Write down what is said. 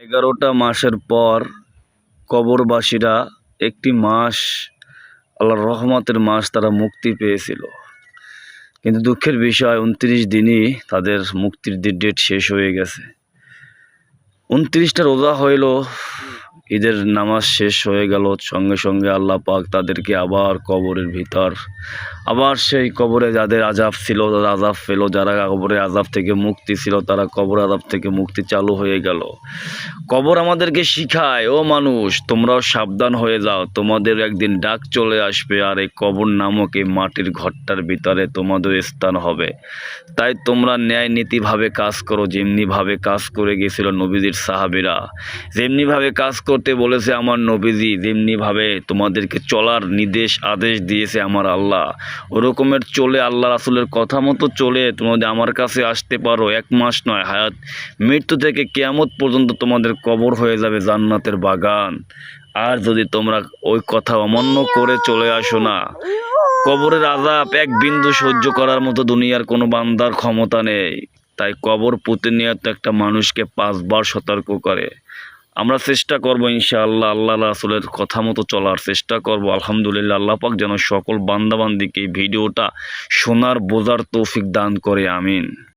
11টা মাসের পর কবরবাসীরা একটি মাস, আল্লাহর রহমতের মাস, তারা মুক্তি পেয়েছিল। কিন্তু দুঃখের বিষয় 29 দিনই তাদের মুক্তির ডেট শেষ হয়ে গেছে। 29টা রোজা হইল, ঈদের নামাজ শেষ হয়ে গেল, সঙ্গে সঙ্গে আল্লাহ পাক তাদেরকে আবার কবরের ভিতর, আবার সেই কবরে যাদের আযাব ছিল তারা আযাব পেল, যারা কবরে আযাব থেকে মুক্তি ছিল তারা কবর আযাব থেকে মুক্তি চালু হয়ে গেল। কবর আমাদেরকে শিখায়, ও মানুষ তোমরাও সাবধান হয়ে যাও, তোমাদের একদিন ডাক চলে আসবে, আর এই কবর নামক এই মাটির ঘরটার ভিতরে তোমাদের স্থান হবে। তাই তোমরা ন্যায় নীতিভাবে কাজ করো, যেমনিভাবে কাজ করে গেছিল নবীজির সাহাবীরা, যেমনিভাবে কাজ করতে বলেছে আমার নবীজি, যেমনিভাবে তোমাদেরকে চলার নির্দেশ আদেশ দিয়েছে আমার আল্লাহ, ওরকমের চলে আল্লাহ রাসূলের কথা মতো চলে তোমাদের আমার কাছে আসতে পারো। 1 মাস নয়, হায়াত মৃত্যু থেকে কিয়ামত পর্যন্ত তোমাদের কবর হয়ে যাবে জান্নাতের বাগান। আর যদি তোমরা ওই কথা অমান্য করে চলে আসো না, কবরের আযাব এক বিন্দু সহ্য করার মতো দুনিয়ার কোনো বান্দার ক্ষমতা নেই। তাই কবর প্রতিনিয়ত একটা মানুষকে 5 বার সতর্ক করে। আমরা চেষ্টা করব ইনশাআল্লাহ, আল্লাহ রাসূলের কথা মতো চলার চেষ্টা করব। আলহামদুলিল্লাহ, আল্লাহ পাক যেন সকল বান্দাবান্দিকে এই ভিডিওটা শোনার বোঝার তৌফিক দান করে, আমিন।